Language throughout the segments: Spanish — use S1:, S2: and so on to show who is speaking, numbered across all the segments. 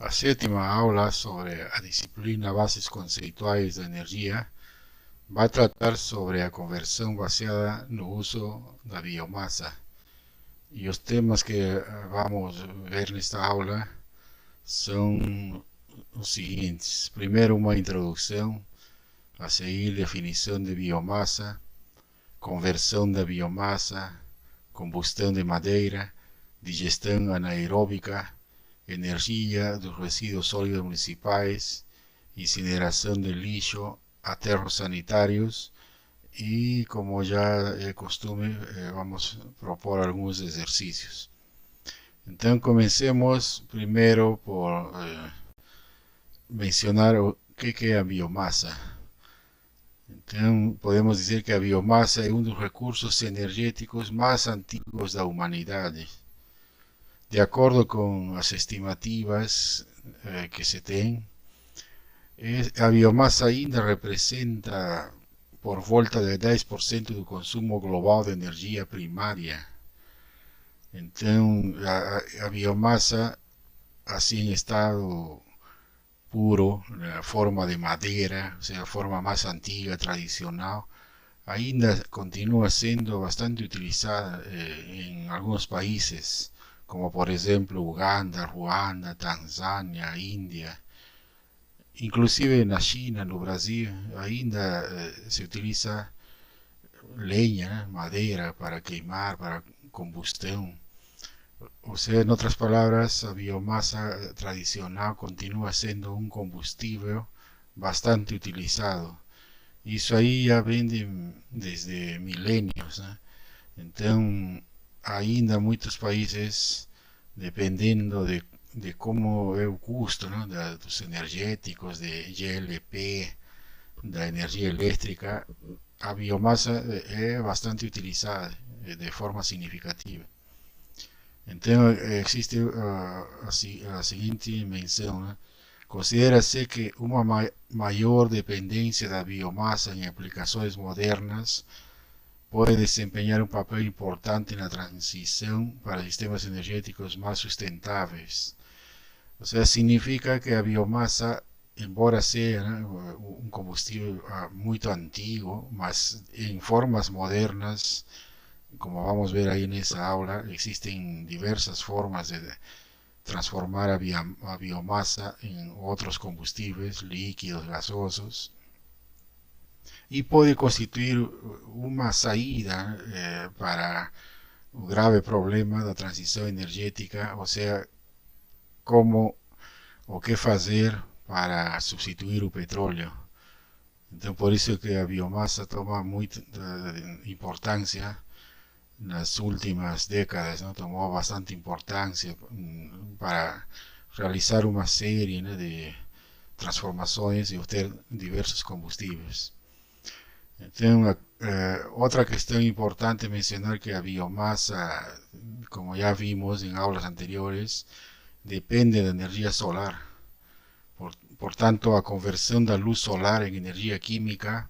S1: A sétima aula sobre a disciplina Bases Conceituais da Energia vai tratar sobre a conversão baseada no uso da biomassa. E os temas que vamos ver nesta aula são os seguintes. Primeiro, uma introdução, a seguir definição de biomassa, conversão da biomassa, combustão de madeira, digestão anaeróbica, energia dos resíduos sólidos municipais, incineração de lixo, aterros sanitários e, como já é costume, vamos propor alguns exercícios. Então, comecemos primeiro por mencionar o que é a biomassa. Então, podemos dizer que a biomassa é um dos recursos energéticos mais antigos da humanidade. De acordo com as estimativas que se tem, a biomassa ainda representa por volta de 10% do consumo global de energia primária. Então, a biomassa, assim em estado puro, na forma de madeira, ou seja, a forma mais antiga, tradicional, ainda continua sendo bastante utilizada em alguns países, como por exemplo Uganda, Ruanda, Tanzânia, Índia. Inclusive na China, no Brasil, ainda se utiliza lenha, madeira para queimar, para combustão. Ou seja, em outras palavras, a biomassa tradicional continua sendo um combustível bastante utilizado. Isso aí já vem desde milênios, né? Então, ainda muitos países, dependendo de como é o custo, né, dos energéticos, de GLP, da energia elétrica, a biomassa é bastante utilizada de forma significativa. Então, existe a seguinte menção, né? Considera-se que uma maior dependência da biomassa em aplicações modernas pode desempenhar um papel importante na transição para sistemas energéticos mais sustentáveis. Ou seja, significa que a biomassa, embora seja, né, um combustível muito antigo, mas em formas modernas, como vamos ver aí nessa aula, existen diversas formas de transformar a biomassa em outros combustíveis líquidos, gasosos, e pode constituir uma saída para o grave problema da transição energética, ou seja, como o que fazer para substituir o petróleo. Então, por isso que a biomassa toma muita importância nas últimas décadas, ¿no? Tomó bastante importancia para realizar uma série, né, de transformações e obter diversos combustíveis. Então, outra questão importante mencionar que a biomassa, como já vimos em aulas anteriores, depende da energia solar. Portanto, a conversão da luz solar em energia química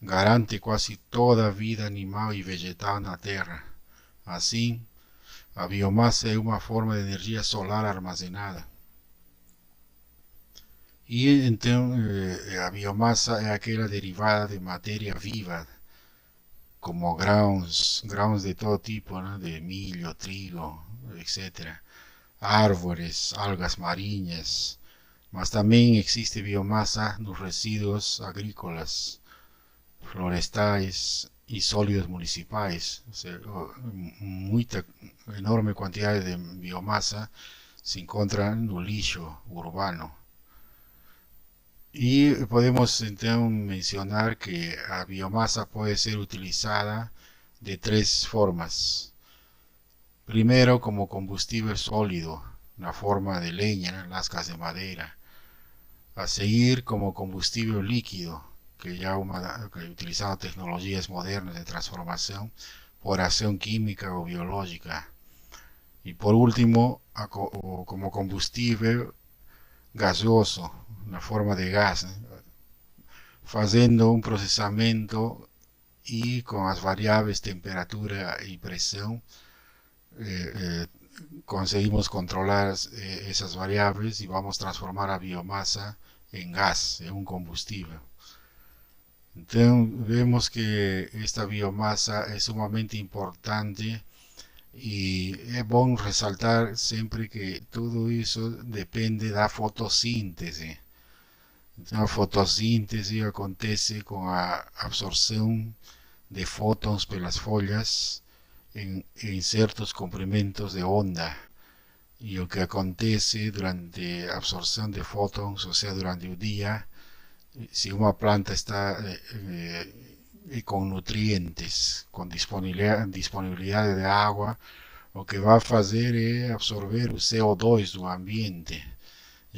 S1: garante quase toda a vida animal e vegetal na Terra. Assim, a biomassa é uma forma de energia solar armazenada. E então, a biomassa é aquela derivada de matéria viva, como grãos de todo tipo, né, de milho, trigo, etc. Árvores, algas marinhas, mas também existe biomassa nos resíduos agrícolas, florestais e sólidos municipais. Ou seja, muita enorme quantidade de biomassa se encontra no lixo urbano. E podemos então mencionar que a biomassa pode ser utilizada de três formas. Primeiro, como combustível sólido, na forma de leña, né, lascas de madeira. A seguir, como combustível líquido, que ya utilizando tecnologias modernas de transformação por acción química o biológica. Y por último, como combustível gasoso, na forma de gas, né? Fazendo um processamento e com as variáveis temperatura e pressão conseguimos controlar esas variables y vamos a transformar a biomasa en gas, en un combustible. Entonces vemos que esta biomasa es sumamente importante y es bueno resaltar siempre que todo eso depende de la fotosíntesis. La fotosíntesis acontece con la absorción de fótons por las folhas en ciertos comprimentos de onda. Y lo que acontece durante absorción de fótons, o sea, durante el día, si una planta está con nutrientes, con disponibilidad de agua, lo que va a hacer es absorber el CO2 del ambiente,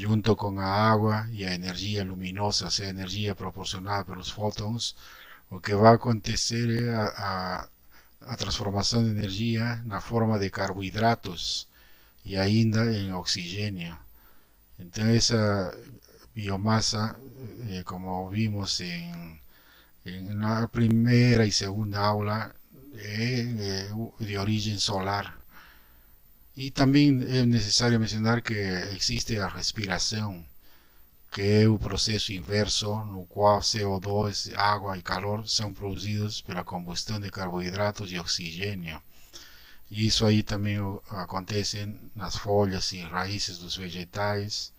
S1: junto con la agua y la energía luminosa, o sea, energía proporcionada por los fótons. Lo que va a acontecer es a transformación de energía en la forma de carbohidratos y ainda en oxígeno. Entonces esa biomasa, como vimos en la primera y segunda aula, de origen solar. Y también es necesario mencionar que existe la respiración, que es un proceso inverso en el cual CO2, agua y calor son producidos por la combustión de carbohidratos y oxígeno. Y eso ahí también acontece en las folhas y raíces de los vegetales.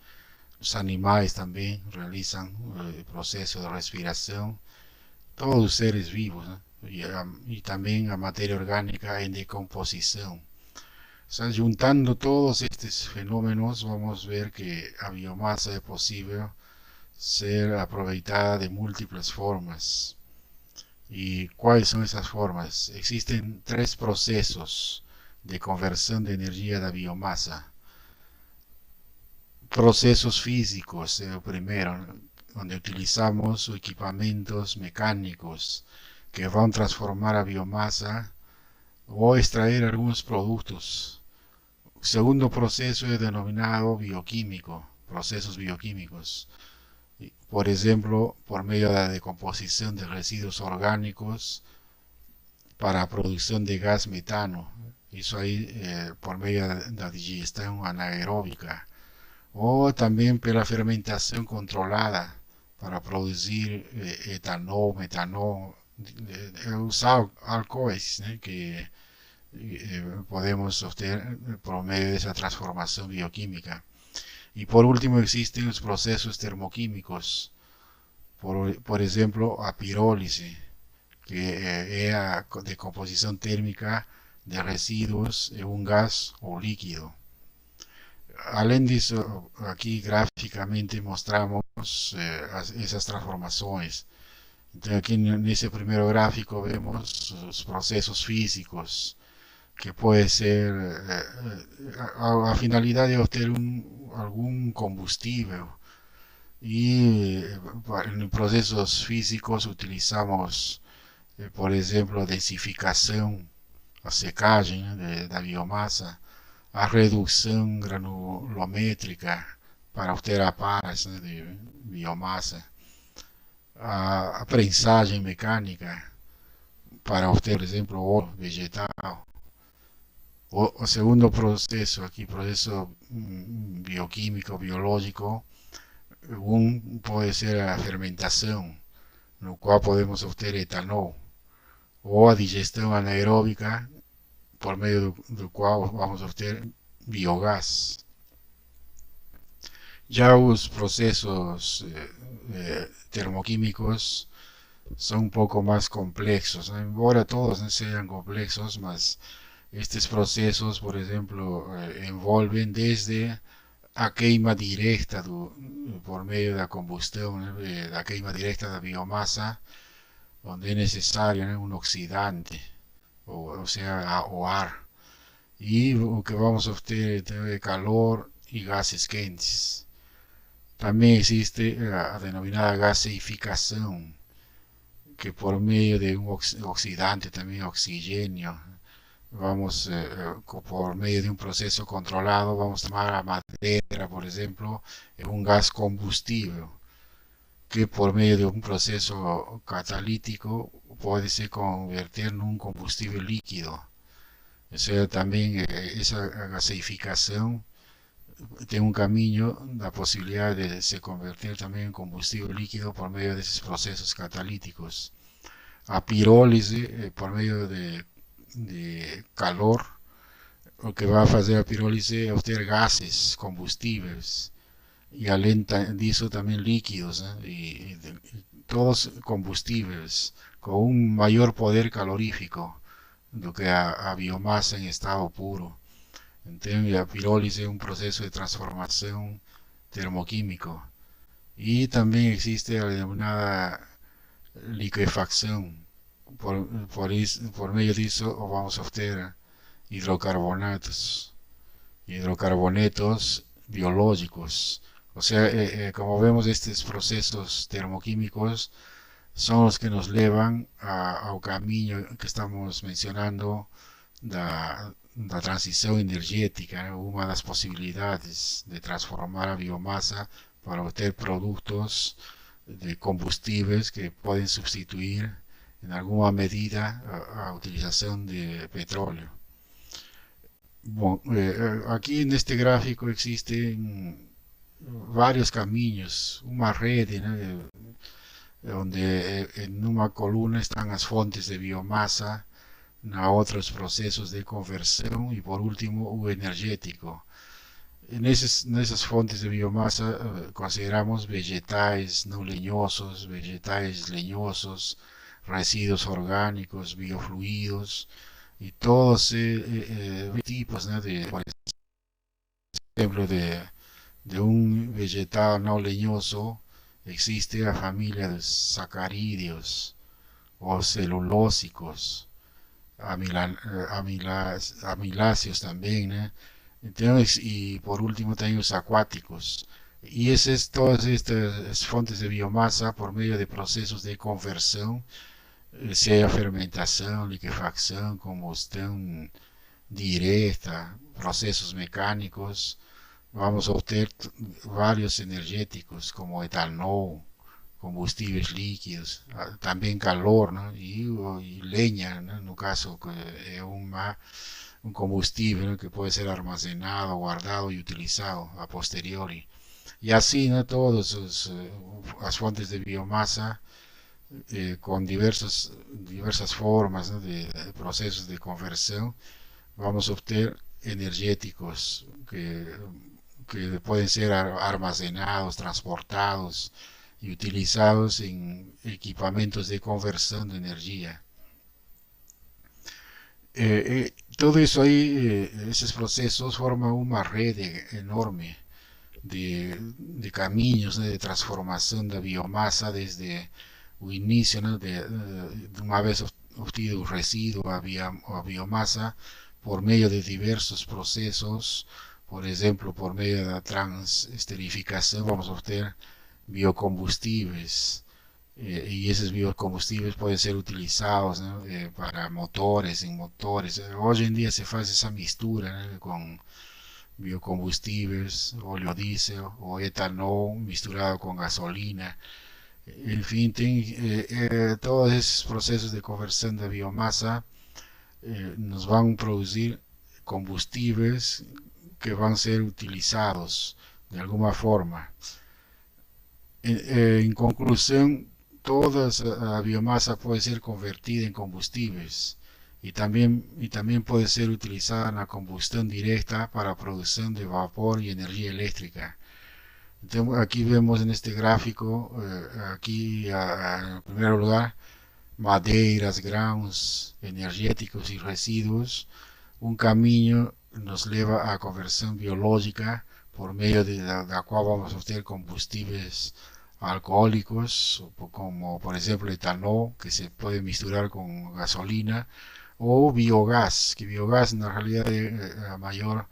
S1: Los animales también realizan el proceso de respiración. Todos los seres vivos, ¿no? Y también la materia orgánica en decomposición. O sea, juntando todos estos fenómenos, vamos a ver que la biomasa es posible ser aprovechada de múltiples formas. ¿Y cuáles son esas formas? Existen tres procesos de conversión de energía de biomasa. Procesos físicos, el primero, donde utilizamos equipamientos mecánicos que van a transformar a biomasa o extraer algunos productos. El segundo proceso es denominado bioquímico, procesos bioquímicos. Por ejemplo, por medio de la decomposición de residuos orgánicos para producción de gas metano. Eso ahí por medio de la digestión anaeróbica. O también por la fermentación controlada para producir etanol, metanol, usar alcoholes que podemos obtener por medio de esa transformación bioquímica. Y por último existen los procesos termoquímicos, por ejemplo, a pirólisis, que es la decomposición térmica de residuos en un gas o líquido. Além disso, aquí gráficamente mostramos esas transformaciones. Entonces, aquí en ese primer gráfico vemos los procesos físicos, que puede ser a finalidad de obtener algún combustible. Y en procesos físicos utilizamos, por ejemplo, densificación, a secagem da biomasa, a redução granulométrica para obter a paras de biomassa, a prensagem mecânica para obter, por exemplo, óleo vegetal. O segundo processo aqui, processo bioquímico, biológico, pode ser a fermentação, no qual podemos obter etanol, ou a digestão anaeróbica, por meio do qual vamos obter biogás. Já os processos termoquímicos são um pouco mais complexos, né? Embora todos sejam complexos, mas estes processos, por exemplo, envolvem desde a queima direta por meio da combustão, né? Da queima direta da biomassa, onde é necessário, né, um oxidante, ou seja, o ar. E o que vamos obter é calor e gases quentes. Também existe a denominada gaseificação, que por meio de um oxidante, também oxigênio, vamos, por meio de um processo controlado, vamos tomar a madeira, por exemplo, é um gás combustível, que por meio de um processo catalítico pode se converter num combustível líquido. O sea, también esa gasificación tiene un camino, la posibilidad de se convertir también en combustible líquido por medio de esos procesos catalíticos. A pirólisis, por medio de calor, o que va a hacer a pirólisis es obtener gases, combustibles, y alenta disso también líquidos, ¿eh? Y todos combustibles con un mayor poder calorífico do que a biomasa en estado puro. Entonces, la pirólisis es un proceso de transformación termoquímico. Y también existe la denominada liquefacción. Por medio de eso vamos a obtener hidrocarbonatos, hidrocarbonetos biológicos. O sea, como vemos, estos procesos termoquímicos son los que nos llevan ao camino que estamos mencionando da transição energética, né? Uma das possibilidades de transformar a biomassa para obter produtos de combustíveis que podem substituir en alguna medida a utilización de petróleo. Bueno, aquí en este gráfico existen varios caminos, una red, ¿no? Donde en una columna están las fuentes de biomasa, a otros procesos de conversión y por último o energético. En esas fuentes de biomasa consideramos vegetales no leñosos, vegetales leñosos, residuos orgánicos, biofluidos y todos tipos, ¿no? Por ejemplo, de un vegetal no leñoso existe la familia de sacarídeos o celulósicos, amiláceos también, ¿eh? Entonces, y por último también los acuáticos. Y todas estas fuentes de biomasa por medio de procesos de conversión, sea fermentación, liquefacción, combustión directa, procesos mecánicos, vamos a obtener varios energéticos como etanol, combustibles líquidos, también calor, ¿no? Y leña, ¿no? En un caso que es un combustible, ¿no? Que puede ser almacenado, guardado y utilizado a posteriori. Y así, ¿no? Todas las fuentes de biomasa con diversas formas, ¿no? de procesos de conversión, vamos a obtener energéticos que pueden ser almacenados, transportados y utilizados en equipamientos de conversión de energía. Todo eso ahí, esos procesos forman una red enorme de caminos, ¿no? De transformación de biomasa desde el inicio, ¿no? De una vez obtenido un residuo a biomasa por medio de diversos procesos, por ejemplo, por medio de la transesterificación vamos a obtener biocombustibles, y esos biocombustibles pueden ser utilizados, ¿no? Para motores, en motores. Hoy en día se hace esa mistura, ¿no? Con biocombustibles, oleodiesel o etanol misturado con gasolina. En fin, todos esos procesos de conversión de biomasa nos van a producir combustibles que van a ser utilizados de alguna forma. En conclusión, toda la biomasa puede ser convertida en combustibles y también puede ser utilizada en la combustión directa para producción de vapor y energía eléctrica. Entonces, aquí vemos en este gráfico, aquí en primer lugar, madeiras, grãos energéticos y residuos. Un camino nos lleva a conversión biológica por medio de la cual vamos a obtener combustibles alcohólicos, como por ejemplo etanol, que se puede misturar con gasolina, o biogás, que biogás en realidad es la mayor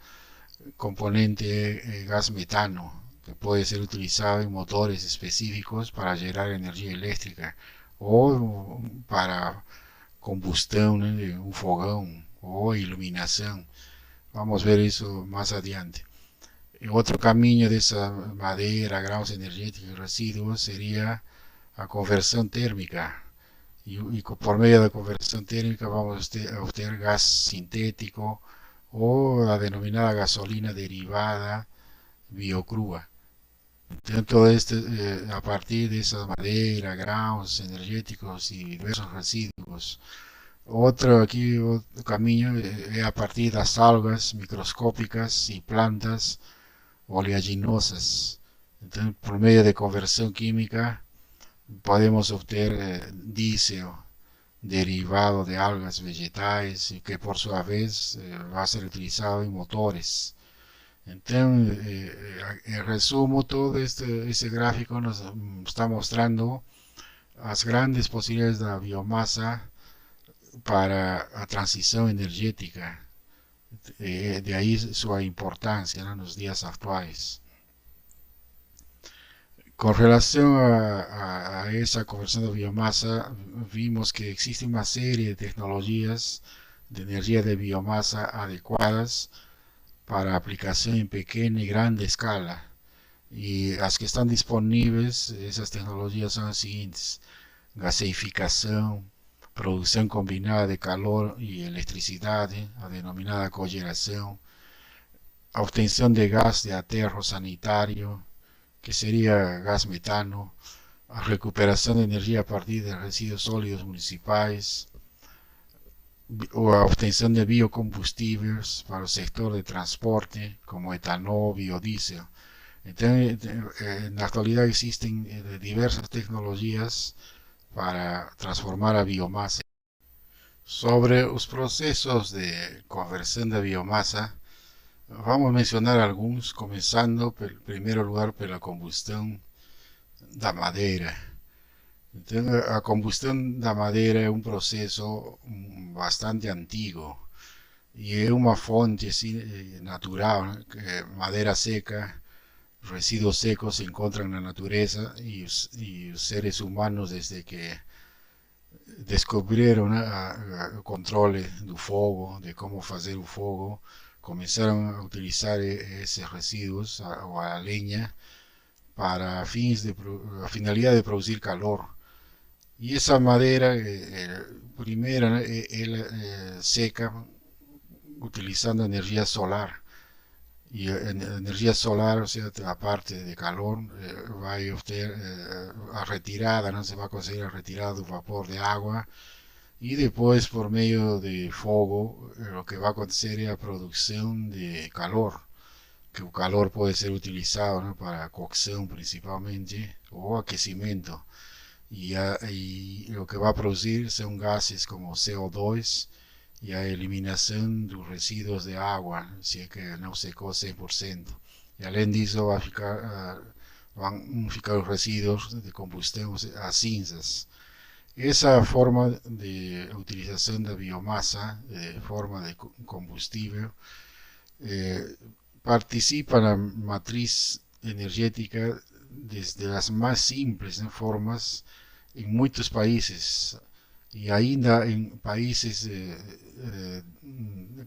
S1: componente gas metano, que puede ser utilizado en motores específicos para generar energía eléctrica o para combustión, ¿no? De un fogón o iluminación. Vamos a ver eso más adelante. Otro camino de esa madera, grãos energéticos y residuos sería la conversión térmica. por medio de conversión térmica vamos a obtener gas sintético o la denominada gasolina derivada biocrua. Entonces, todo esto a partir de esa madera, granos energéticos y diversos residuos. Otro camino es a partir de las algas microscópicas y plantas oleaginosas. Entonces, por medio de conversión química podemos obtener diésel derivado de algas vegetales y que por su vez va a ser utilizado en motores. Entonces, en resumo, todo este gráfico nos está mostrando las grandes posibilidades de la biomasa para la transición energética. De ahí su importancia, ¿no?, en los días actuales. Con relación a esa conversión de biomasa, vimos que existe una serie de tecnologías de energía de biomasa adecuadas para aplicación en pequeña y grande escala. Y las que están disponibles, esas tecnologías son las siguientes: gaseificación, producción combinada de calor y electricidad, la denominada cogeneración, obtención de gas de aterro sanitario, que sería gas metano, recuperación de energía a partir de residuos sólidos municipales, o a obtención de biocombustibles para el sector de transporte, como etanol, biodiesel. Entonces, en la actualidad existen diversas tecnologías para transformar a biomasa. Sobre los procesos de conversión de biomasa, vamos a mencionar algunos, comenzando en primer lugar por la combustión da madeira. Entonces, la combustión da madeira es un proceso bastante antiguo y es una fuente natural, que madera seca, residuos secos se encuentran en la naturaleza y los seres humanos desde que descubrieron el control del fuego, de cómo hacer el fuego, comenzaron a utilizar esos residuos o a la leña para la finalidad de producir calor. Y esa madera, primero, ¿no?, seca utilizando energía solar. Y energía solar, o sea, aparte de calor, va a obtener a retirada, no se va a conseguir la retirada del vapor de agua, y después por medio de fuego lo que va a acontecer es la producción de calor, que el calor puede ser utilizado, ¿no?, para cocción principalmente o aquecimiento, y lo que va a producir son gases como CO2 y a eliminación de los residuos de agua, si es que no secó 100%. Y além disso, van a ficar los residuos de combustión a cinzas. Esa forma de utilización de biomasa, de forma de combustible, eh, participa en la matriz energética desde las más simples, ¿no?, formas en muchos países, y ainda en países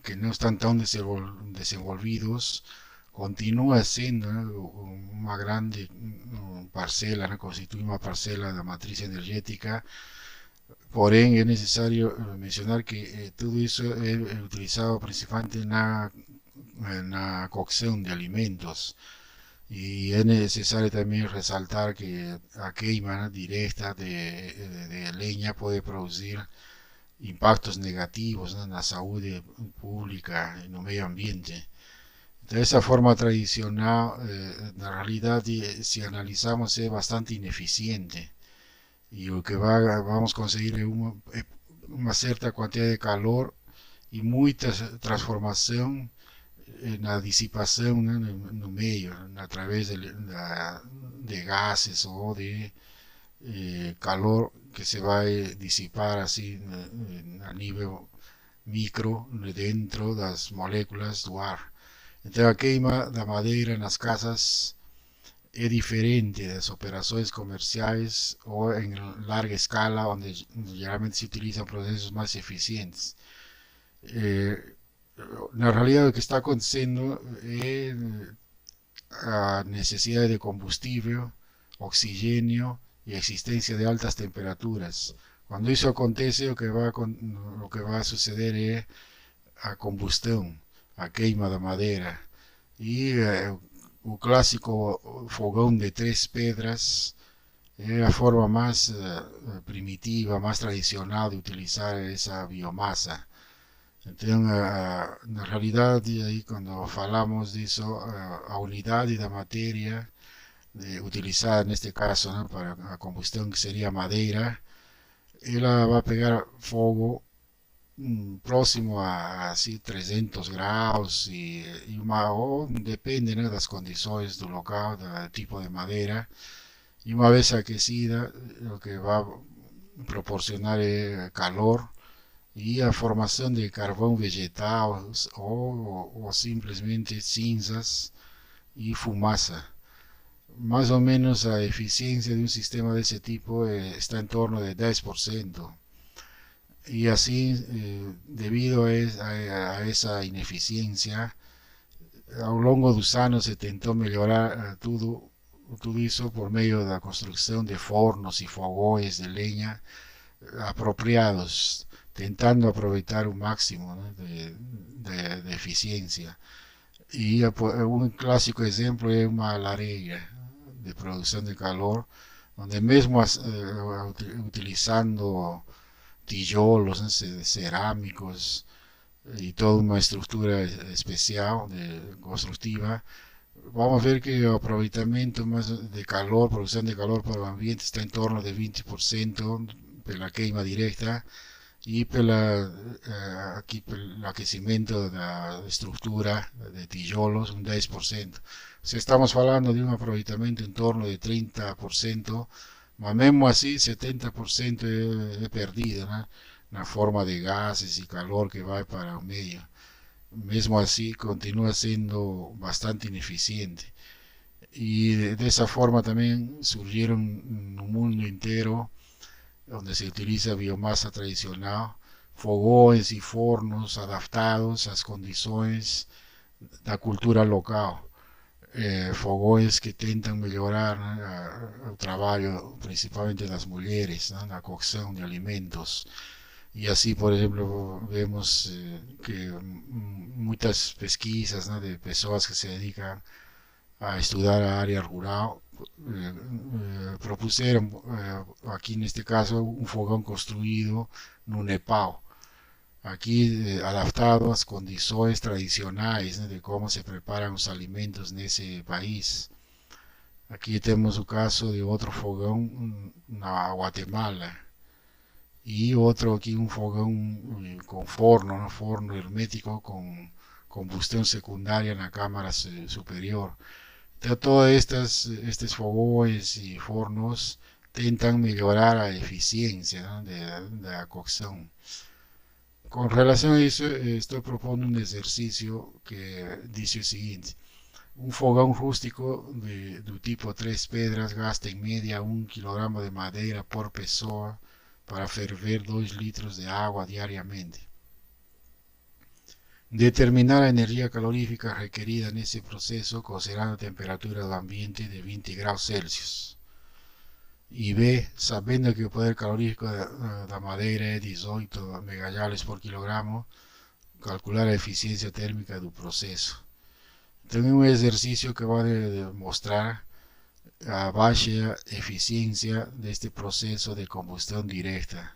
S1: que no están tan desenvolvidos, continúa siendo, ¿no?, una grande parcela, ¿no?, constituye una parcela de la matriz energética. Porém, es necesario mencionar que todo eso es utilizado principalmente en la cocción de alimentos. Y es necesario también resaltar que la quema directa de leña puede producir impactos negativos, ¿no?, en la salud pública, en el medio ambiente. De esa forma tradicional, en realidad, si analizamos, es bastante ineficiente. Y lo que vamos a conseguir es una cierta cantidad de calor y mucha transformación en la disipación, ¿no?, en el medio, a través de gases o de calor que se va a disipar así a nivel micro dentro de las moléculas do ar. Entonces, la quema de madera en las casas es diferente de las operaciones comerciales o en larga escala, donde generalmente se utilizan procesos más eficientes. En realidad, lo que está aconteciendo es a necesidad de combustible, oxígeno y existencia de altas temperaturas. Cuando eso acontece, lo que va a suceder es a combustión, a queima da madeira. E o clássico fogão de três pedras é a forma mais primitiva, mais tradicional de utilizar essa biomassa. Então, na realidade, aí, quando falamos disso, a unidade da matéria utilizada neste caso, né, para a combustão, que seria a madeira, ela vai pegar fogo próximo a assim, 300 graus ou depende, né, das condições do local, do tipo de madeira, e uma vez aquecida, o que vai proporcionar é calor e a formação de carvão vegetal ou simplesmente cinzas e fumaça. Mais ou menos a eficiência de um sistema desse tipo está em torno de 10%. Y así, debido a esa ineficiencia, ao longo dos anos se tentou melhorar tudo isso por meio da construção de fornos e fogões de lenha apropriados, tentando aproveitar o máximo, né, de eficiência. E um clássico exemplo é uma lareira de produção de calor, onde mesmo utilizando tijolos, ¿no?, cerámicos y toda una estructura especial constructiva, vamos a ver que el aprovechamiento más de calor, producción de calor para el ambiente está en torno de 20% por la queima directa y por el aquecimiento de la estructura de tijolos un 10%. Si estamos hablando de un aprovechamiento en torno de 30%, mas mesmo assim 70% é perdido, né, na forma de gases e calor que vai para o meio. Mesmo assim continua sendo bastante ineficiente. E dessa forma também surgiram no mundo inteiro, onde se utiliza biomassa tradicional, fogões e fornos adaptados às condições da cultura local. Fogões que tentam melhorar, né, o trabalho principalmente das mulheres, né, na cocção de alimentos. E assim, por exemplo, vemos que muitas pesquisas, né, de pessoas que se dedicam a estudar a área rural propuseram, aqui neste caso, um fogão construído no Nepal. Aqui adaptado às condições tradicionais, né, de como se preparam os alimentos nesse país. Aqui temos o caso de outro fogão na Guatemala e outro aqui, um fogão com forno, um forno hermético com combustão secundária na câmara superior. Então, todos estes fogões e fornos tentam melhorar a eficiência, né, da cocção. Com relação a isso, estou propondo um exercício que diz o seguinte: um fogão rústico do tipo três pedras gasta em média 1 kg de madeira por pessoa para ferver 2 litros de água diariamente. Determinar a energia calorífica requerida nesse processo considerando a temperatura do ambiente de 20 graus Celsius. E B, sabendo que o poder calorífico da madeira é 18 megajoules por quilogramo, calcular a eficiência térmica do processo. Então é um exercício que vai mostrar a baixa eficiência deste processo de combustão direta.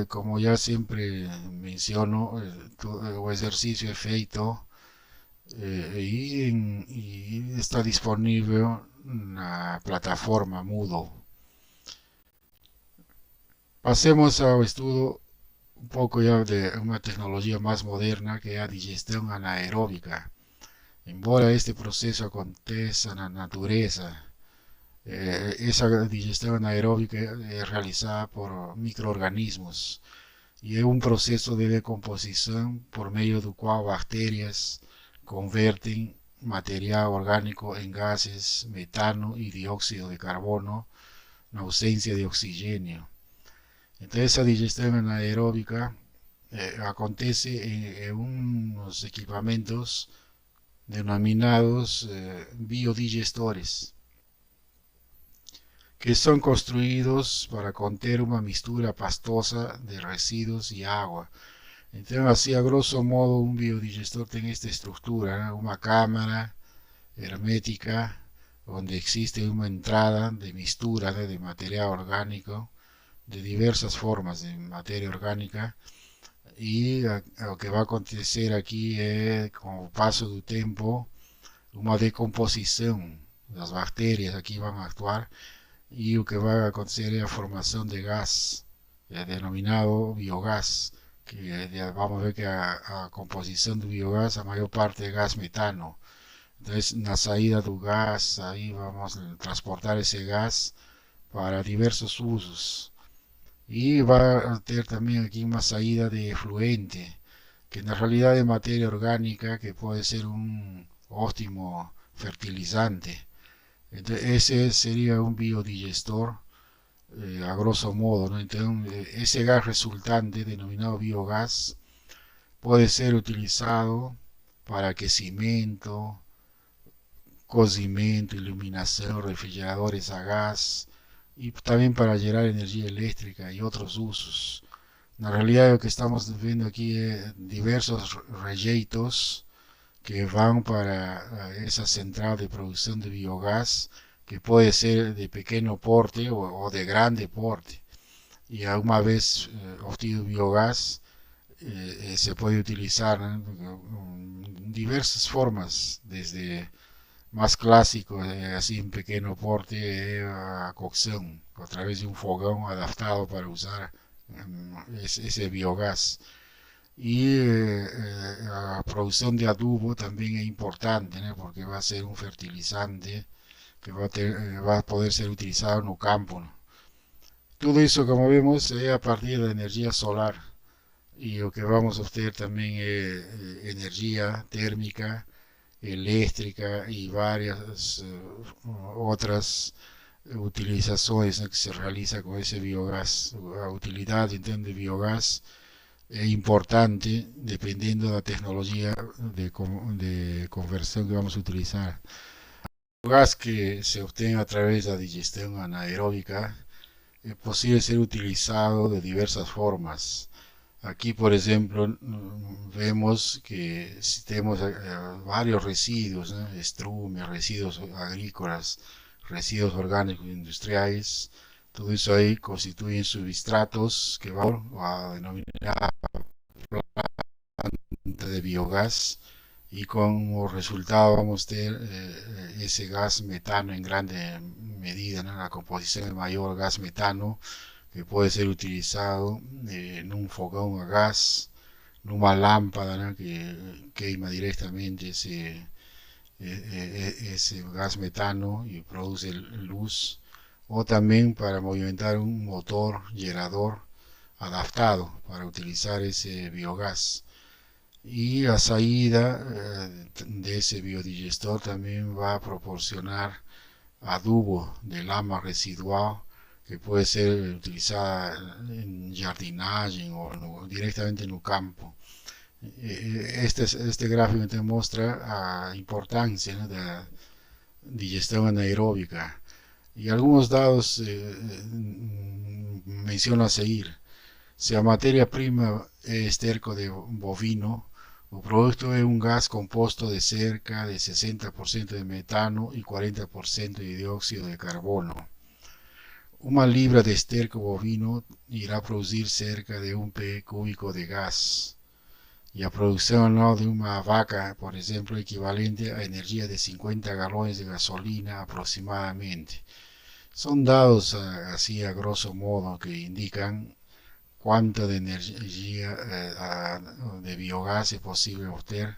S1: Como já sempre menciono, o exercício é feito e está disponível na plataforma Moodle. Passemos ao estudo um pouco já de uma tecnologia mais moderna, que é a digestão anaeróbica. Embora este processo aconteça na natureza, essa digestão anaeróbica é realizada por micro-organismos e é um processo de decomposição por meio do qual bactérias convertem material orgânico em gases metano e dióxido de carbono na ausência de oxigênio. Então, essa digestão anaeróbica acontece em uns equipamentos denominados biodigestores. que son construidos para contener una mixtura pastosa de residuos y agua. Entonces, así a grosso modo, un biodigestor tiene esta estructura, ¿no? Una cámara hermética donde existe una entrada de mixtura, ¿no?, de material orgánico, de diversas formas de materia orgánica, y lo que va a acontecer aquí es, con el paso del tiempo, una decomposición. Las bacterias aquí van a actuar y lo que va a acontecer es la formación de gas, denominado biogás, que vamos a ver que a composición de biogás, a mayor parte de gas metano. Entonces, en la salida del gas, ahí vamos a transportar ese gas para diversos usos. Y va a tener también aquí una salida de efluente, que en realidad es materia orgánica que puede ser un óptimo fertilizante. Entonces, ese sería un biodigestor, a grosso modo, ¿no? Entonces, ese gas resultante, denominado biogás, puede ser utilizado para aquecimiento, cocimiento, iluminación, refrigeradores a gas y también para generar energía eléctrica y otros usos. En realidad lo que estamos viendo aquí es diversos reyeitos que van para esa central de producción de biogás, que puede ser de pequeño porte o de grande porte. Y una vez obtenido biogás, se puede utilizar, ¿no?, en diversas formas, desde más clásico, así en pequeño porte, a cocción, a través de un fogón adaptado para usar ese biogás. Y la producción de adubo también es importante, ¿no?, porque va a ser un fertilizante que va a poder ser utilizado en el campo, ¿no? Todo eso, como vemos, es a partir de energía solar. Y lo que vamos a obtener también es energía térmica, eléctrica y varias otras utilizaciones, ¿no?, que se realiza con ese biogás. La utilidad de biogás es importante dependiendo de la tecnología de conversión que vamos a utilizar. El gas que se obtiene a través de la digestión anaeróbica es posible ser utilizado de diversas formas. Aquí, por ejemplo, vemos que si tenemos varios residuos, ¿no?, estrume, residuos agrícolas, residuos orgánicos industriales, todo eso ahí constituyen substratos que vamos a denominar planta de biogás, y como resultado vamos a tener ese gas metano en grande medida, ¿no?, la composición de mayor gas metano, que puede ser utilizado en un fogón a gas, en una lámpara, ¿no?, que quema directamente ese gas metano y produce luz, o también para movimentar un motor generador adaptado para utilizar ese biogás. Y la salida de ese biodigestor también va a proporcionar adubo de lama residual, que puede ser utilizada en jardinaje o directamente en el campo. Este gráfico te muestra la importancia, ¿no?, de la digestión anaeróbica, y algunos datos menciono a seguir. Si la materia prima es esterco de bovino, el producto es un gas compuesto de cerca de 60% de metano y 40% de dióxido de carbono. Una libra de esterco bovino irá a producir cerca de un p cúbico de gas, y la producción anual de una vaca, por ejemplo, equivalente a energía de 50 galones de gasolina aproximadamente. Son dados así a grosso modo que indican cuánta de energía de biogás es posible obtener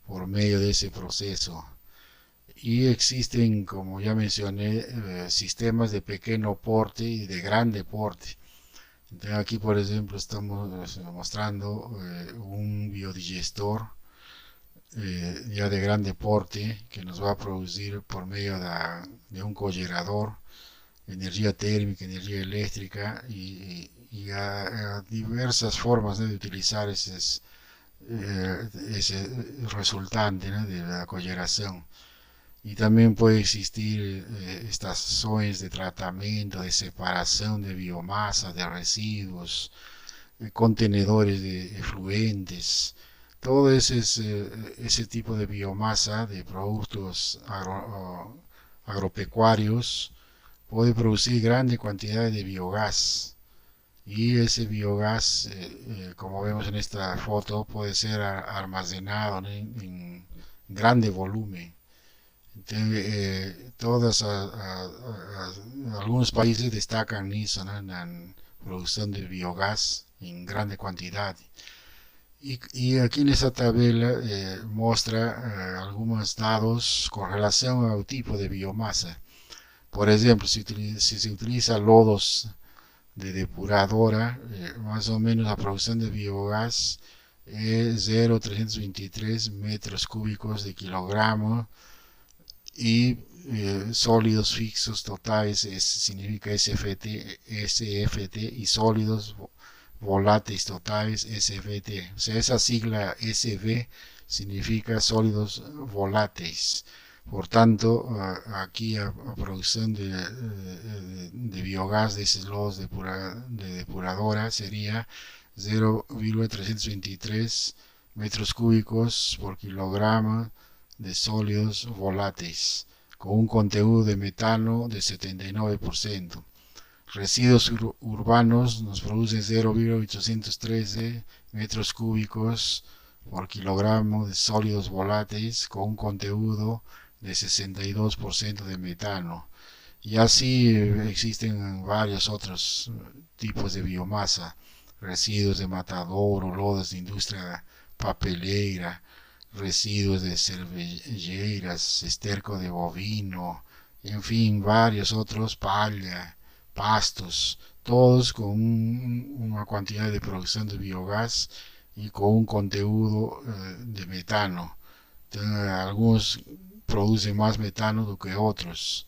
S1: por medio de ese proceso. Y existen, como ya mencioné, sistemas de pequeño porte y de grande porte. Entonces aquí, por ejemplo, estamos mostrando un biodigestor ya de grande porte, que nos va a producir por medio de un cogenerador energía térmica, energía eléctrica, y a diversas formas, ¿no?, de utilizar ese resultante, ¿no?, de la cogeneración. Y también puede existir estaciones de tratamiento, de separación de biomasa, de residuos, contenedores de efluentes. Todo ese tipo de biomasa de productos agropecuarios puede producir grandes cantidades de biogás. Y ese biogás, como vemos en esta foto, puede ser almacenado en grande volumen. Entonces, algunos países destacan eso, ¿no? En la producción de biogás en grande cantidad. Y aquí en esta tabla muestra algunos datos con relación al tipo de biomasa. Por ejemplo, si se utiliza lodos de depuradora, más o menos la producción de biogás es 0,323 metros cúbicos de kilogramo y sólidos fixos totales significa SFT y sólidos volátiles totales SFT. O sea, esa sigla SV significa sólidos volátiles. Por tanto, aquí a producción de biogás de esos lodos de depuradora sería 0,323 metros cúbicos por kilogramo de sólidos volátiles, con un contenido de metano de 79%. Residuos urbanos nos producen 0,813 metros cúbicos por kilogramo de sólidos volátiles, con un contenido de 62% de metano. Y así existen varios otros tipos de biomasa, residuos de matador, lodos de industria papelera, residuos de cervelleras, esterco de bovino, en fin, varios otros, palla, pastos, todos con una cantidad de producción de biogás y con un contenido de metano. Entonces, algunos producen más metano que otros.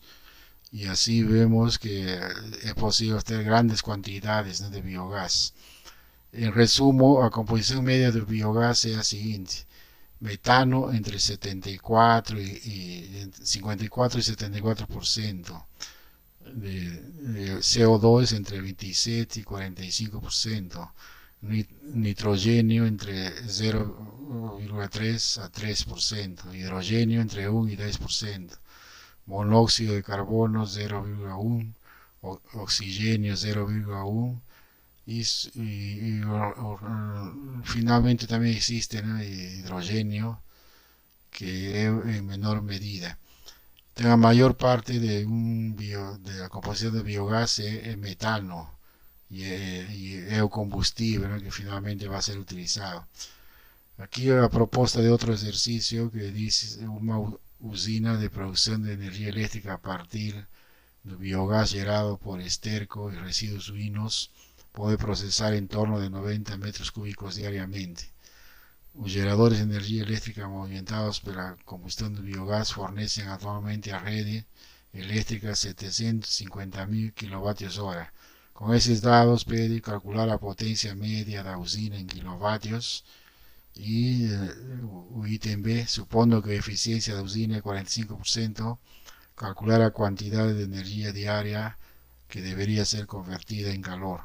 S1: Y así vemos que es posible obtener grandes cantidades, ¿no?, de biogás. En resumen, la composición media del biogás es la siguiente: metano entre 74 y 54 y 74%, de CO2 entre 27 y 45%, nitrógeno entre 0,3 a 3%, hidrógeno entre 1 y 10%, monóxido de carbono 0,1, oxígeno 0,1 finalmente también existe, ¿no?, hidrógeno, que es en menor medida. La mayor parte de la composición de biogás es metano y es el combustible, ¿no?, que finalmente va a ser utilizado. Aquí a propuesta de otro ejercicio que dice una usina de producción de energía eléctrica a partir de biogás generado por esterco y residuos humanos puede procesar en torno de 90 metros cúbicos diariamente. Los generadores de energía eléctrica movimentados por la combustión de biogás fornecen actualmente a redes eléctricas 750.000 kilovatios hora. Con esos datos puede calcular la potencia media de la usina en kilovatios y ítem B, supondo que la eficiencia de la usina es 45%, calcular la cantidad de energía diaria que debería ser convertida en calor.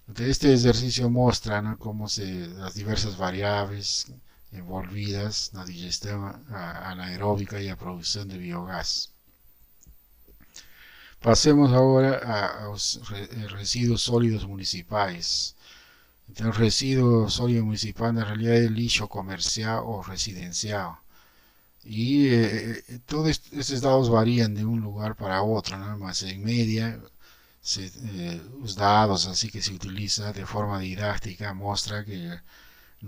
S1: Entonces, este ejercicio muestra, ¿no?, cómo las diversas variables envolvidas en la digestión anaeróbica y la producción de biogás. Pasemos ahora a los residuos sólidos municipales. El residuo sólido municipal en realidad es lixo comercial o residencial. Y todos estos datos varían de un lugar para otro, ¿no? Más en media, los datos así que se utiliza de forma didáctica muestra que en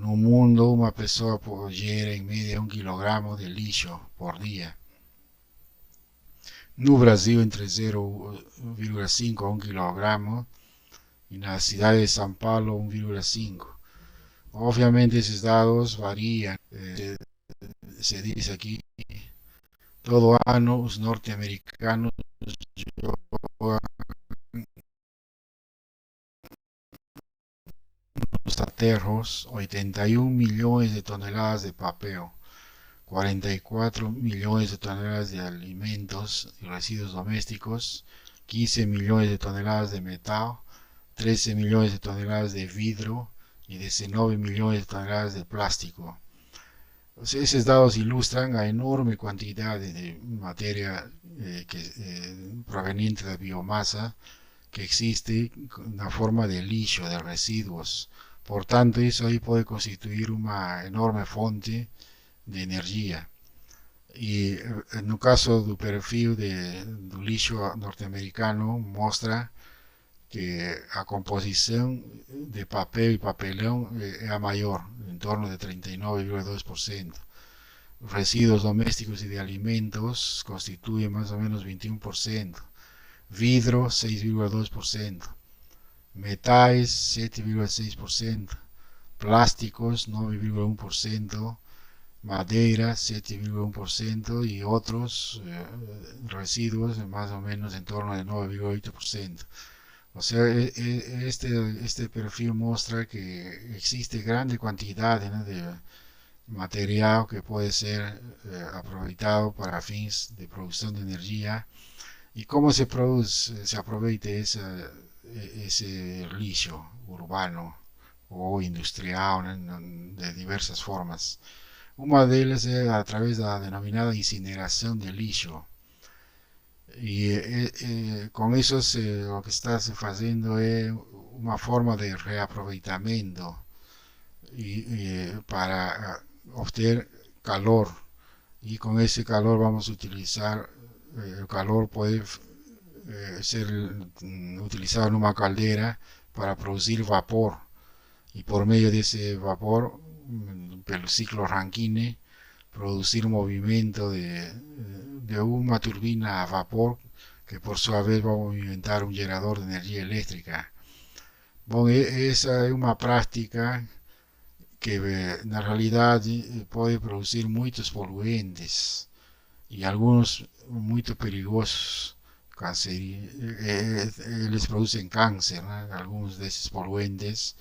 S1: un mundo una persona gera en media 1 kilogramo de lixo por día. No Brasil entre 0,5 a 1 kilogramo y en la ciudad de São Paulo 1,5. Obviamente esos datos varían. Se dice aquí, todo año los norteamericanos jogan los aterros 81 millones de toneladas de papel. 44 millones de toneladas de alimentos y residuos domésticos, 15 millones de toneladas de metal, 13 millones de toneladas de vidrio y 19 millones de toneladas de plástico. Esos datos ilustran la enorme cantidad de materia proveniente de biomasa que existe en la forma de lixo, de residuos. Por tanto, eso ahí puede constituir una enorme fuente de energia. E no caso do perfil do lixo norte-americano, mostra que a composição de papel e papelão é a maior, em torno de 39,2%. Resíduos domésticos e de alimentos constituem mais ou menos 21%. Vidro, 6,2%. Metais, 7,6%. Plásticos, 9,1%. Madeira, 7,1% y otros residuos más o menos en torno de 9,8%. O sea, este perfil muestra que existe grande cantidad, ¿no?, de material que puede ser aprovechado para fines de producción de energía. ¿Y cómo se produce, se aprovecha ese lixo urbano o industrial, ¿no?, de diversas formas? Una de ellas es a través de la denominada incineración de lixo. Y con eso lo que está haciendo es una forma de reaprovechamiento para obtener calor. Y con ese calor vamos a utilizar, el calor puede ser utilizado en una caldera para producir vapor. Y por medio de ese vapor, el ciclo Rankine, producir movimiento de una turbina a vapor que por su vez va a movimentar un generador de energía eléctrica. Bueno, esa es una práctica que en realidad puede producir muchos poluentes y algunos muy perigosos. Les producen cáncer, ¿no?, algunos de esos poluentes.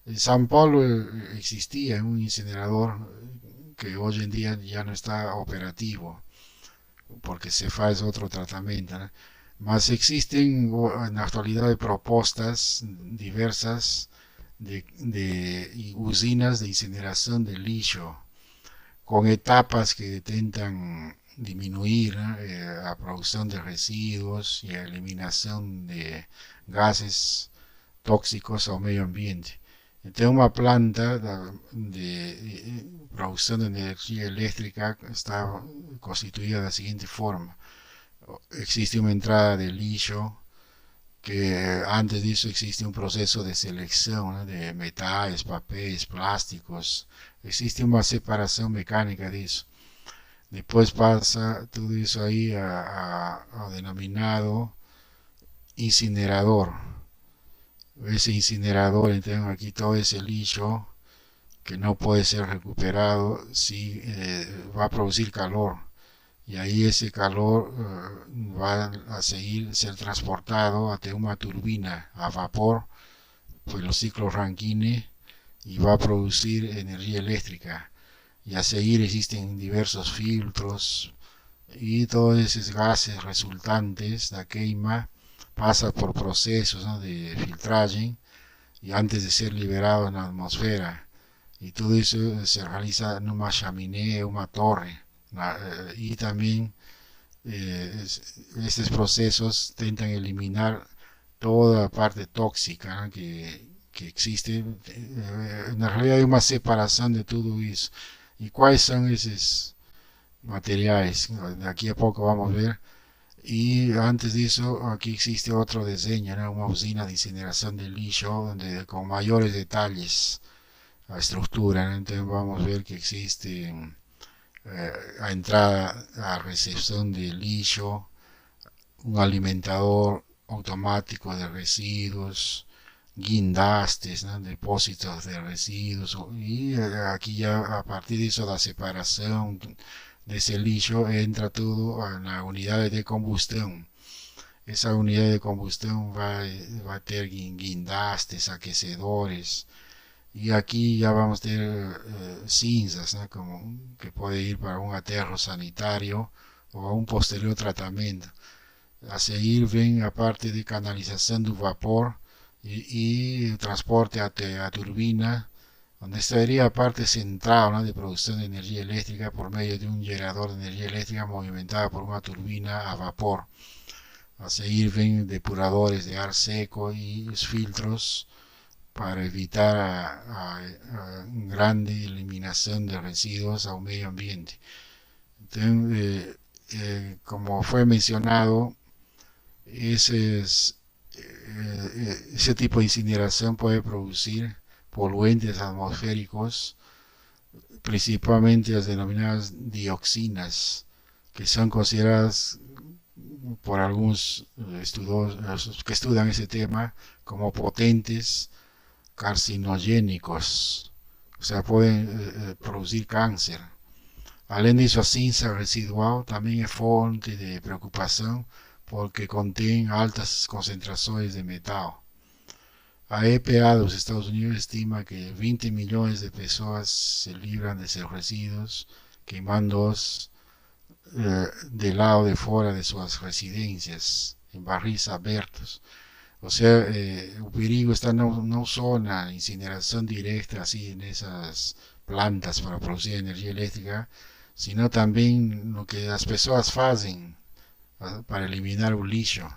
S1: En San Paulo existía un incinerador que hoy en día ya no está operativo porque se hace otro tratamiento, ¿no? Mas existen en la actualidad propuestas diversas de usinas de incineración de lixo con etapas que intentan disminuir, ¿no?, la producción de residuos y la eliminación de gases tóxicos al medio ambiente. Entonces, una planta de producción de energía eléctrica está constituida de la siguiente forma. Existe una entrada de lixo, que antes de eso existe un proceso de selección, ¿no?, de metales, papeles, plásticos. Existe una separación mecánica de eso. Después pasa todo eso ahí a denominado incinerador. Ese incinerador, entonces aquí todo ese lixo que no puede ser recuperado si va a producir calor, y ahí ese calor va a seguir ser transportado hasta una turbina a vapor por los ciclos Rankine y va a producir energía eléctrica, y a seguir existen diversos filtros y todos esos gases resultantes de la quema pasa por procesos, ¿no?, de filtraje y antes de ser liberado en la atmósfera, y todo eso se realiza en una chaminé, una torre, y también estos procesos intentan eliminar toda la parte tóxica, ¿no?, que existe. En realidad hay una separación de todo eso. ¿Y cuáles son esos materiales? De aquí a poco vamos a ver. Y antes de eso, aquí existe otro diseño, ¿no?, una usina de incineración de lixo donde con mayores detalles la estructura, ¿no? Entonces vamos a ver que existe a entrada a recepción de lixo, un alimentador automático de residuos, guindastes, ¿no?, depósitos de residuos, y aquí ya a partir de eso la separación de ese lixo entra todo en la unidad de combustión. Esa unidad de combustión va a tener guindastes, aquecedores, Y aquí ya vamos a tener cinzas, ¿no? Como que puede ir para un aterro sanitario o a un posterior tratamiento. A seguir ven aparte de canalización de vapor y transporte a turbina, donde estaría la parte central, ¿no? De producción de energía eléctrica por medio de un generador de energía eléctrica movimentada por una turbina a vapor. A seguir ven depuradores de ar seco y filtros para evitar una grande eliminación de residuos al medio ambiente. Entonces, como fue mencionado, ese, ese tipo de incineración puede producir poluentes atmosféricos, principalmente las denominadas dioxinas, que son consideradas por algunos estudiosos que estudian ese tema como potentes carcinogénicos, o sea, pueden producir cáncer. Além disso, a cinza residual también es fuente de preocupación porque contiene altas concentraciones de metal. A EPA de los Estados Unidos estima que 20 millones de personas se libran de sus residuos quemándolos del lado de fuera de sus residencias, en barris abiertos. O sea, el perigo está no solo en la incineración directa, así en esas plantas para producir energía eléctrica, sino también lo que las personas hacen para eliminar el lixo.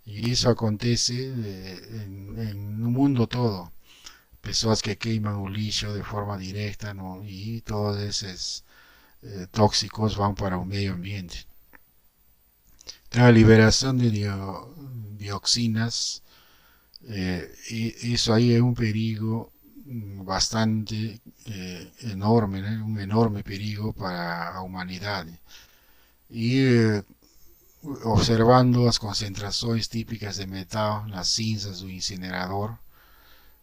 S1: Y eso acontece en el mundo todo. Personas que queman el lixo de forma directa, ¿no? Y todos esos tóxicos van para el medio ambiente. La liberación de dioxinas, y eso ahí es un peligro bastante enorme, ¿no? Un enorme peligro para la humanidad. Y observando las concentraciones típicas de metal en las cinzas o incinerador,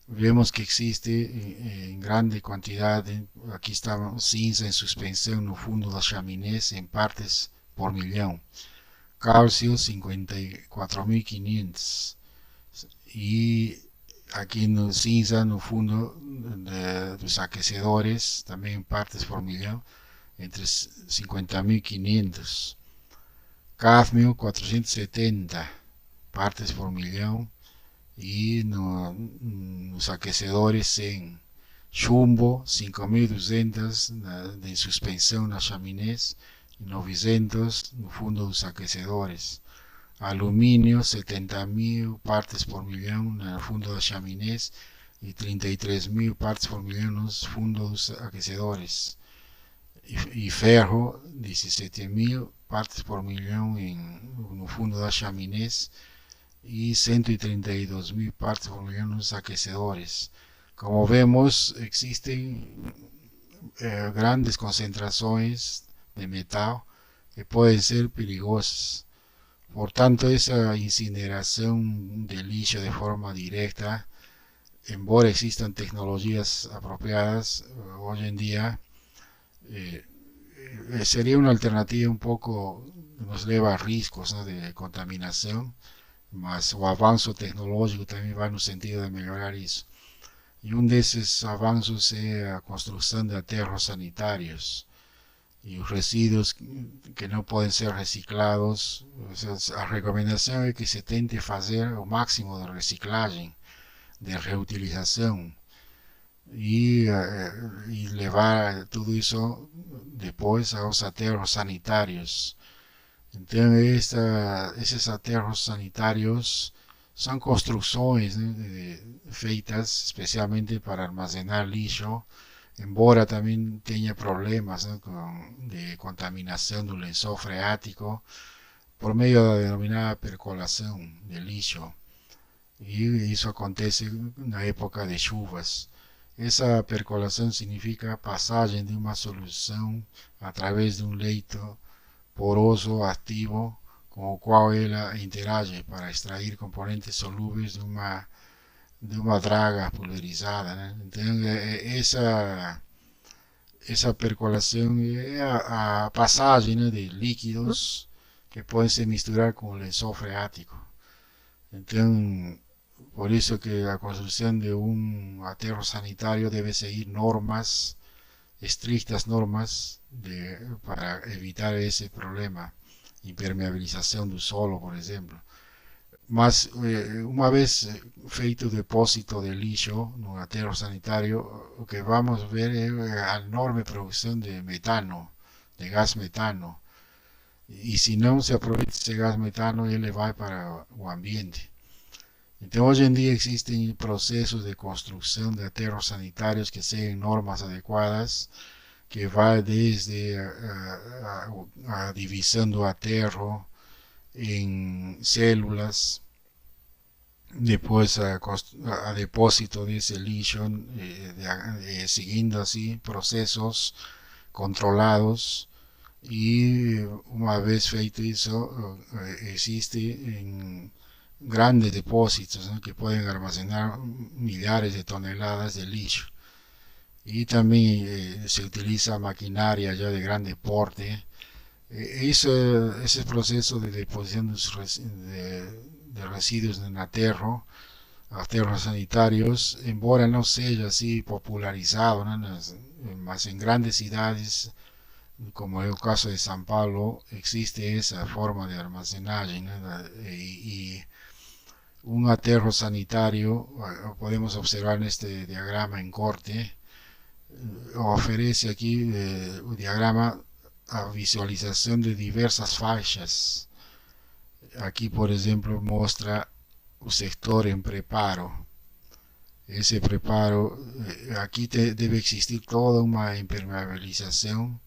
S1: vemos que existe en grande cantidad, aquí está cinza en suspensión en el fondo de las chaminés en partes por millón. Calcio 54.500 y aquí en cinza en el fondo de los aquecedores también partes por millón entre 50.500. Cadmio 470 partes por millón y los aquecedores 100. Chumbo 5200 de suspensión en las chaminés y 900 no fundo de los aquecedores. Aluminio 70.000 partes por millón en el fondo de las chaminés y 33.000 partes por millón en los fundos aquecedores. Y ferro 17.000 partes por millón en el fondo de las chaminés y 132.000 partes por millón en los aquecedores. Como vemos, existen grandes concentraciones de metal que pueden ser peligrosas. Por tanto, esa incineración de lixo de forma directa, embora existan tecnologías apropiadas hoy en día, sería una alternativa un poco que nos lleva a riesgos, ¿no? De contaminación, mas o avance tecnológico también va en el sentido de mejorar eso. Y uno de esos avances es la construcción de aterros sanitarios y residuos que no pueden ser reciclados. O sea, la recomendación es que se tente hacer el máximo de reciclaje, de reutilización y llevar todo eso después a los aterros sanitarios. Entonces, esos aterros sanitarios son construcciones, ¿no? Feitas especialmente para almacenar lixo, embora también tenga problemas, ¿no? De contaminación del lençol freático por medio de la denominada percolación del lixo. Y eso acontece en la época de chuvas. Esa percolación significa pasaje de una solución a través de un leito poroso activo con el cual ella interage para extraer componentes solubles de una draga pulverizada, ¿no? Entonces, esa percolación es a pasaje, ¿no? De líquidos que pueden se misturar con el lençol freático. Entonces, Por eso que la construcción de un aterro sanitario debe seguir normas, estrictas normas para evitar ese problema, impermeabilización del suelo, por ejemplo. Mas, una vez feito o depósito de lixo no aterro sanitario, o que vamos a ver é a enorme produção de metano, de gás metano. E se não se aproveita esse gás metano, ele vai para o ambiente. Então, hoje em dia existem processos de construção de aterros sanitários que seguem normas adequadas, que vai desde a divisão do aterro em células, depois a depósito desse lixo, seguindo assim processos controlados. E uma vez feito isso, existe grandes depósitos, ¿no?, que podem armazenar milhares de toneladas de lixo. E também se utiliza maquinaria já de grande porte. Esse processo de deposição de resíduos en aterros sanitarios, embora não seja assim popularizado, né, mas em grandes cidades, como é o caso de São Paulo, existe essa forma de armazenagem, né, e un aterro sanitario, podemos observar neste diagrama em corte, oferece aqui o diagrama a visualização de diversas faixas. Aqui, por exemplo, mostra o sector em preparo. Esse preparo, aqui deve existir toda uma impermeabilização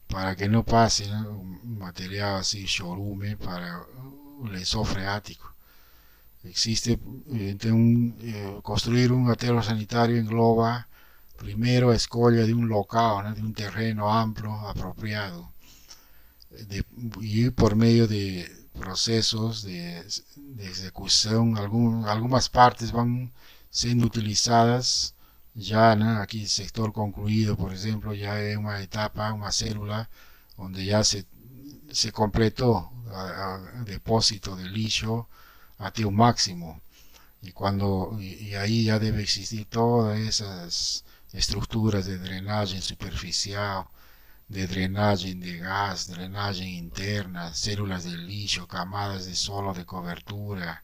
S1: para que não passe, né, um material assim, chorume, para o lençol freático. Existe, então, construir um aterro sanitário engloba primeiro a escolha de um local, né, de um terreno amplo, apropriado, e por meio de processos de execução, algumas partes vão sendo utilizadas já, né, aqui sector concluído, por exemplo, já é uma etapa, uma célula onde já se completou o depósito de lixo até o máximo, e aí já deve existir todas essas estruturas de drenagem superficial, de drenagem de gás, drenagem interna, células de lixo, camadas de solo de cobertura,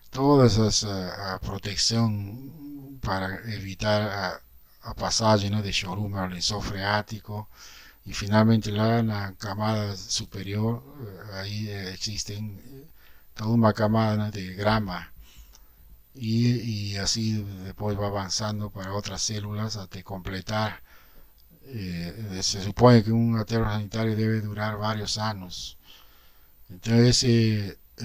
S1: todas a proteção para evitar a passagem, né, de chorume ao lençol freático. E finalmente lá na camada superior, aí existem toda uma camada, né, de grama, e assim depois vai avançando para outras células até completar. Se supõe que um aterro sanitário deve durar vários anos. Então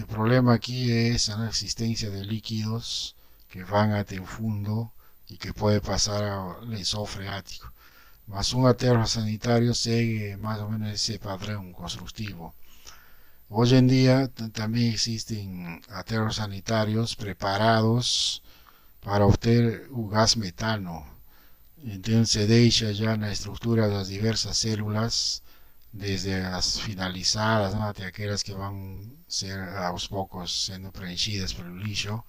S1: o problema aqui é essa, né, existência de líquidos que vão até o fundo e que pode passar ao lençol freático. Mas um aterro sanitário segue mais ou menos esse padrão construtivo. Hoje em dia também existem aterros sanitários preparados para obter o gás metano. Então se deixa já na estrutura das diversas células, desde as finalizadas, né, até aquelas que vão ser aos poucos sendo preenchidas pelo lixo,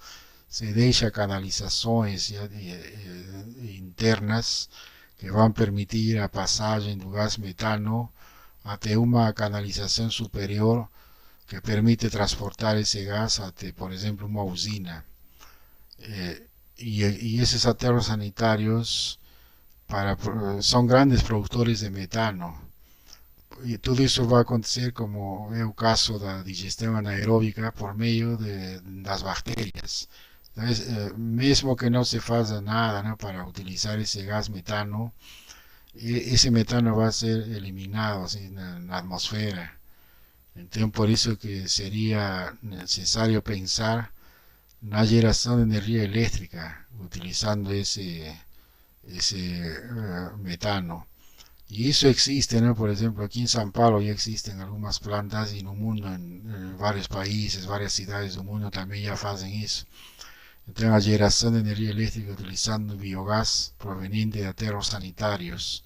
S1: se deixa canalizações internas que vão permitir a passagem do gás metano até uma canalização superior que permite transportar esse gás até, por exemplo, uma usina. E esses aterros sanitários são grandes produtores de metano. E tudo isso vai acontecer, como é o caso da digestão anaeróbica, por meio das bactérias. Então, mesmo que não se faça nada, né, para utilizar esse gás metano, esse metano vai ser eliminado assim, na atmosfera. Então, por isso que seria necessário pensar na geração de energia elétrica utilizando esse metano. E isso existe, né? Por exemplo, aqui em São Paulo já existem algumas plantas, e no mundo, em vários países, várias cidades do mundo também já fazem isso. Então, a geração de energia elétrica utilizando biogás proveniente de aterros sanitários.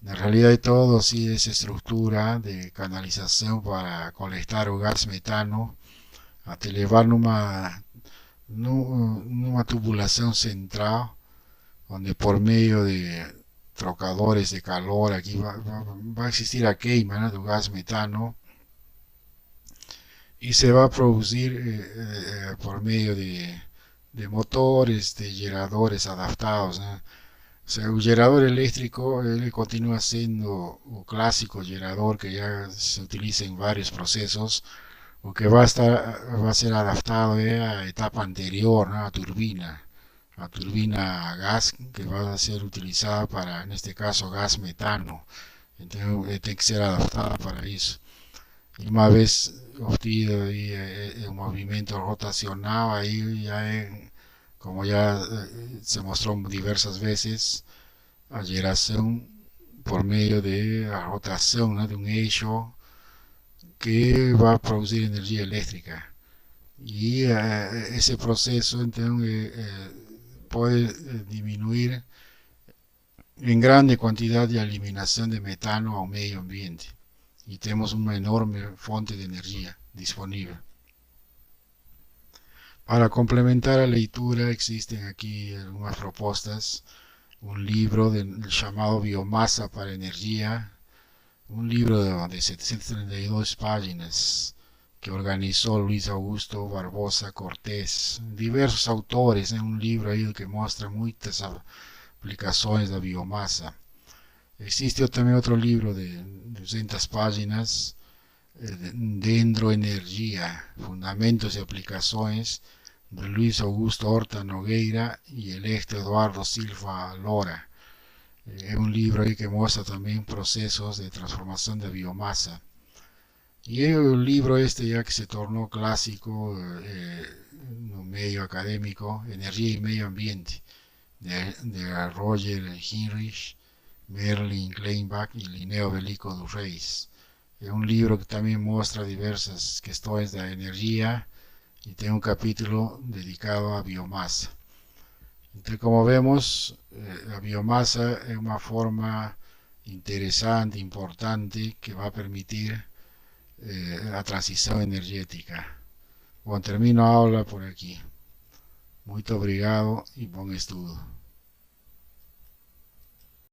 S1: Na realidade, todo sigue essa estrutura de canalização para coletar o gás metano até levar numa tubulação central, onde por meio de trocadores de calor aqui vai existir a queima, né, do gás metano, e se vai produzir por meio de motores, de geradores adaptados, né? O sea, el gerador eléctrico él continúa siendo un clásico gerador que ya se utiliza en varios procesos, o que va a ser adaptado a la etapa anterior, ¿no? A turbina a gas que va a ser utilizada para, en este caso, gas metano. Entonces, tiene que ser adaptada para eso. Y una vez obtenido el movimiento rotacional, ahí ya, como ya se mostró diversas veces, a geração por meio da rotação, né, de um eixo que vai produzir energia elétrica. E esse processo, então, pode diminuir em grande quantidade a eliminação de metano ao meio ambiente. E temos uma enorme fonte de energia disponível. Para complementar a leitura, existen aquí algunas propuestas. Un libro llamado Biomasa para Energía, un libro de 732 páginas que organizó Luis Augusto Barbosa Cortés, diversos autores, un libro ahí que muestra muchas aplicaciones de biomasa. Existe también otro libro de 200 páginas de Dendroenergía, Fundamentos y Aplicaciones, de Luis Augusto Horta Nogueira y el Eduardo Silva Lora. Es un libro ahí que muestra también procesos de transformación de biomasa. Y es un libro ya que se tornó clásico en el medio académico, Energía y Medio Ambiente, de Roger Heinrich, Merlin Kleinbach y Linneo Belico dos Reis. Es un libro que también muestra diversas cuestiones de energía y tiene un capítulo dedicado a biomasa. Entonces, como vemos, la biomasa es una forma interesante, importante, que va a permitir la transición energética. Bueno, termino a hablar por aquí. Muito obrigado y buen estudio.